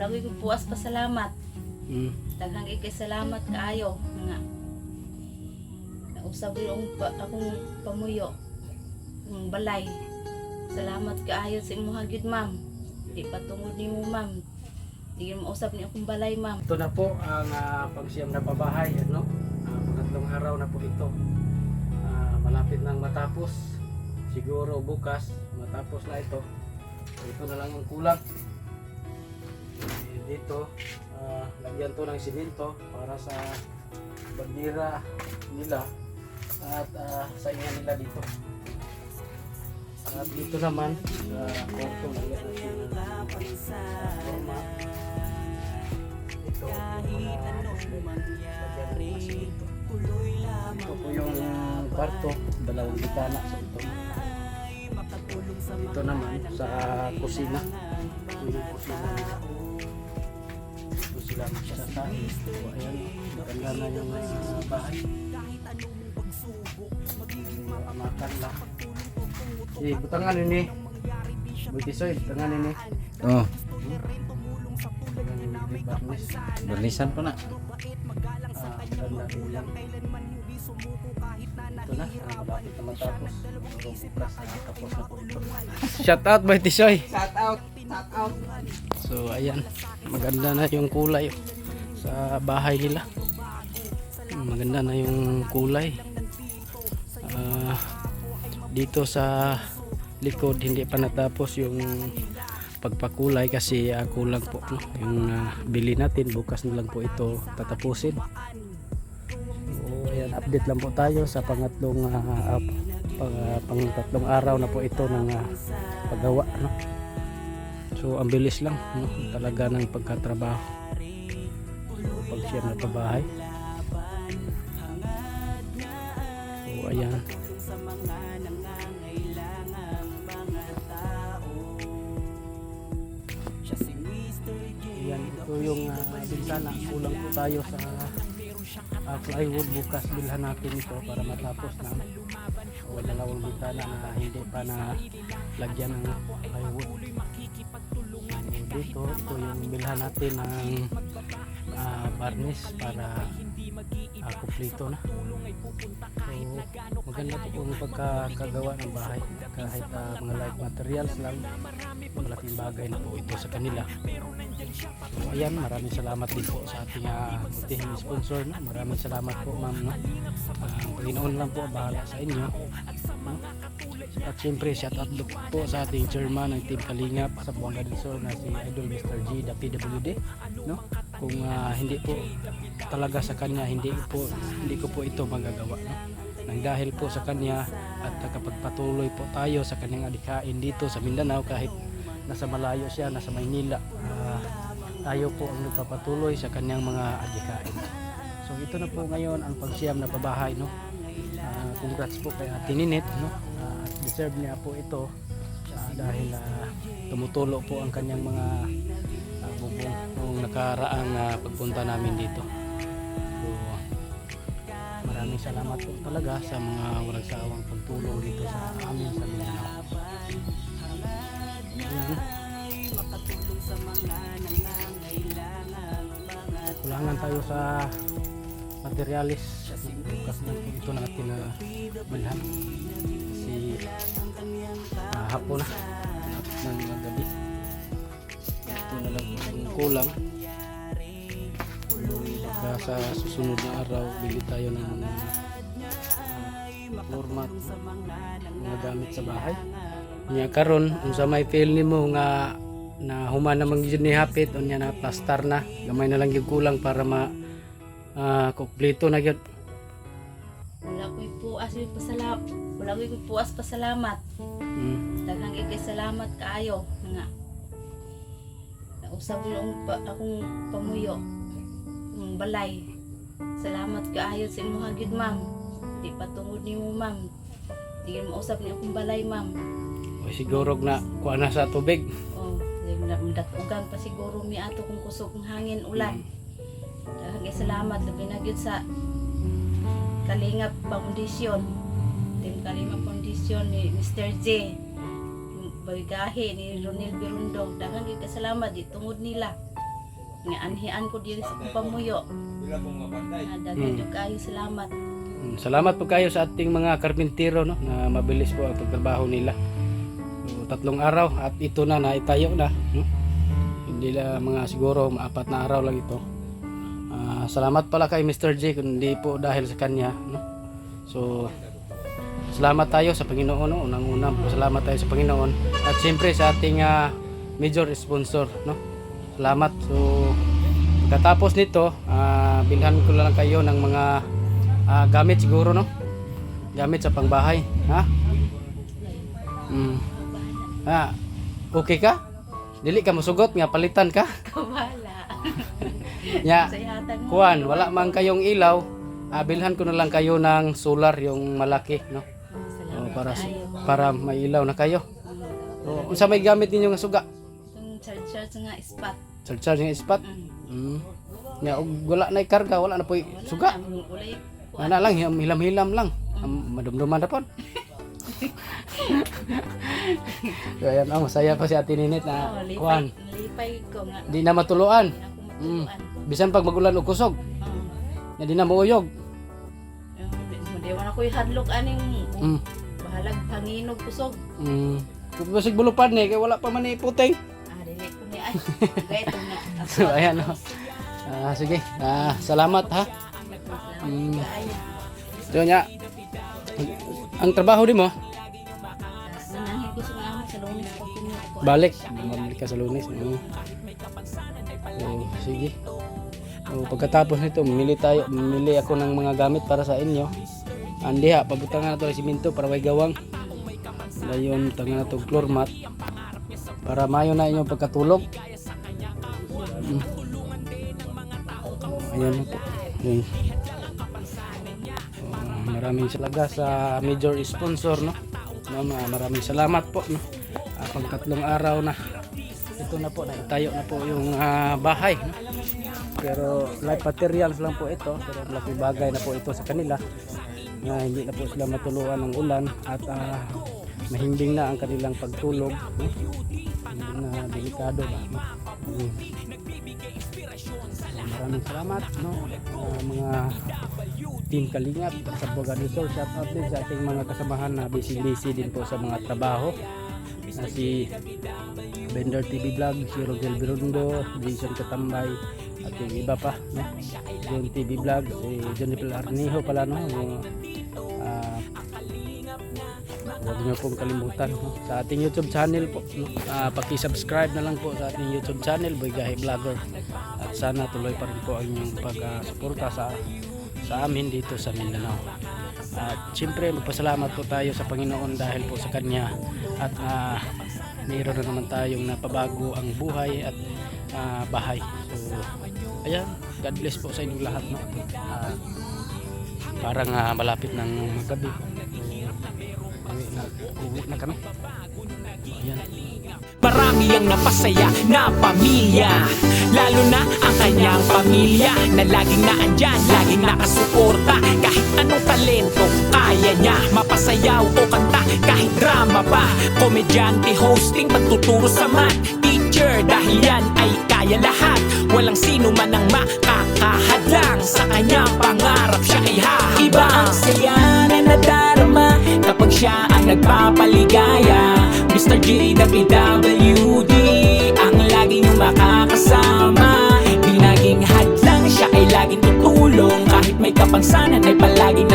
wala ko puas pasalamat. Daghang kay salamat kaayo nga. Nausab yung akong pamuyo ng balay. Salamat kaayo sa imong gyud ma'am. Di patungod nimo ma'am. Di mo usab ni akong balay ma'am. Ito na po ang pagsiyam na pabahay, ano? Pangatlong araw na po ito. Malapit nang matapos. Siguro bukas matapos na ito. Ito na lang ang kulang. Dito, lagyan to ng simento para sa bandira nila at sa inyo nila dito. At dito naman, kwarto lagyan natin ng forma. Ito, lagyan ng simento. Ito po yung kwarto, dalawang bitana sa ito. Ito naman sa kusina. Ito yung kusina nila. Ito sila magsasahin. So ayan, maganda na yung bahay. Amakan lang. Butangan ini. Butisoy, butangan ini. Oh, Barnis. berlisan po na. Ganda din lang. Ito na, malapit na matapos. So bukas tapos na po ito. Shout out by Tisoy. Shout out. So ayan, maganda na yung kulay sa bahay nila. Maganda na yung kulay. Dito sa likod hindi pa natapos yung pagpakulay kasi kulang po, no? Yung bili natin bukas na lang po ito tatapusin. So ayan, update lang po tayo sa pangatlong araw na po ito ng paggawa, no? So ang bilis lang, no? Talaga ng pagkatrabaho. So pag siya na pabahay. So ayan. Ayan, ito yung bintana. Kulang po tayo sa plywood. Bukas bilhan natin ito para matapos na. So dalawang bintana na hindi pa na lagyan ng plywood. So, dito, ito yung bilhan natin ng varnish para kumpleto na. So maganda po yung pagkakagawa ng bahay kahit mga light materials lang, malaking bagay na po ito sa kanila. So ayan, maraming salamat din po sa ating butihing sponsor, no? Maraming salamat po ma'am, no? Ang Panginoon lang po bahala sa inyo, no? At siyempre shout out po sa ating chairman ng Team Kalingap sa Buanga del Sur na si Idol Mr. G, the PWD, no? Kung hindi po talaga sa kanya, hindi ko po ito magagawa, no? Nang dahil po sa kanya at kapag patuloy po tayo sa kanyang adikain dito sa Mindanao, kahit nasa malayo siya, nasa Maynila, tayo po ang nagpapatuloy sa kanyang mga adikain. So ito na po ngayon ang pagsiyam na pabahay, no? Congrats po kay Ate Ninit, no? Deserve niya po ito dahil tumutulo po ang kanyang mga bubong nung nakaraang pagpunta namin dito. So maraming salamat po talaga sa mga walang sawang pagtulong dito sa amin sa Mindanao. Kulangan tayo sa materialis. Bukas na ito natin na bilhan kasi hapon na ng gabi. Ito na lang ang kulang. Kaya sa susunod na araw bili tayo ng floor mat, mga gamit sa bahay. Nya karon unsa may feel nimo nga na human na mangyud ni hapit unya na plaster na, gamay na lang yung kulang para kumpleto na gyud. Wala ko'y puas pasalamat. Daghang kay salamat kaayo nga. Nausab yung akong pamuyo ng balay. Salamat kaayo sa imong gyud ma'am. Di patungod nimo ma'am. Di mo usab ni akong balay ma'am. O siguro na kuha na sa tubig. Oh, datugan pa siguro mi ato kung kusog ng hangin ulan. Daghang kay salamat labi na gyud sa Kalingap Foundation. Team Kalingap Foundation ni Mr. J. Baligahe ni Ronel Birundo. Daghang kay salamat di tungod nila. nga anhian ko diri sa akong pamuyo. Daghan jud kayo salamat. Salamat po kayo sa ating mga karpintero, no, na mabilis po ang pagtrabaho nila. So, 3 araw at ito na naitayo na, no? Hindi lang mga siguro 4 na araw lang ito. Salamat pala kay Mr. J, kundi po dahil sa kanya, no? So salamat tayo sa Panginoon, no? Unang-una po salamat tayo sa Panginoon at siyempre sa ating major sponsor, no? Salamat. So pagkatapos nito, bilhan ko lang kayo ng mga gamit siguro, no? Gamit sa pangbahay, ha? Okay ka? Dili ka musugot nga palitan ka? Kawala. Ya, Sayatan mo. kuan, wala man kayong ilaw, bilhan ko na lang kayo ng solar yung malaki, no? Salamat kayo. Para may ilaw na kayo. So, unsa may gamit ninyo nga suga? Itong charge nga spot. Charge ng spot. Ya, wala na karga, wala na po suga. Ulay. Ana lang, hilam-hilam lang. Madumduman na po. So, ayan, masaya pa si Ate Ninit na kuan. Lipay ko nga. Di na matuluan. Ako matuluan. Bisan pag magulan og kusog, na di na muuyog. Hindi man ako ihadlok aning bahalag panginog kusog. Kung basig bulupad ni kay wala pa man ni puting. Dili ko ni ay. Gaito nga. So ayan, no. Sige. Salamat, ha. So nya, ang trabaho di mo, Nanangin ko sa mga sa Lunes pag ko. balik ka sa Lunes. So, sige. So, pagkatapos nito, mamili ako ng mga gamit para sa inyo. Andiha, pabutangan na ito ng siminto para may gawang. Dayon, tangan na ito floor mat para mayo na inyong pagkatulog. Ayan na po. Ayan. Maraming salamat sa major sponsor, no? Maraming salamat po, no? Pang 3 araw na ito na po, tayo na po yung bahay, no? Pero light materials lang po ito, pero malaking bagay na po ito sa kanila na hindi na po sila matuluan ng ulan at mahimbing na ang kanilang pagtulog, no? Hindi na delikado ba, no? Maraming salamat, no? Mga Team Kalingap sa Bogadisol, shout out din sa ating mga kasamahan na busy din po sa mga trabaho, si Bender TV Vlog, si Rogel Birundo, Jason Katambay at yung iba pa, no? John TV Vlog, si Jennifer Arnijo pala, no? Huwag niyo pong kalimutan, no? Sa ating YouTube channel po, no? Paki-subscribe na lang po sa ating YouTube channel, Boy Gahi Vlogger, at sana tuloy pa rin po ang inyong pag-suporta sa amin dito sa Mindanao. At siyempre magpasalamat po tayo sa Panginoon dahil po sa Kanya at mayroon na naman tayong napabago ang buhay at bahay. So ayan, God bless po sa inyong lahat, no? Parang malapit ng magabi. Uwi na kami. Ayan. Marami ang napasaya na pamilya, lalo na ang kanyang pamilya na laging naandyan, laging nakasuporta. Kahit anong talento kaya niya, mapasayaw o kanta, kahit drama pa. Komedyante, hosting, pagtuturo sa math, teacher, dahil yan ay kaya lahat. Walang sino man ang makakahadlang sa kanyang pangarap, siya ay hahaba. Iba ang saya na nadarama kapag siya ang nagpapaligaya. Mr. JWWD ang laging yung makakasama. Di naging hadlang, siya ay laging tutulong. Kahit may kapansanan ay palaging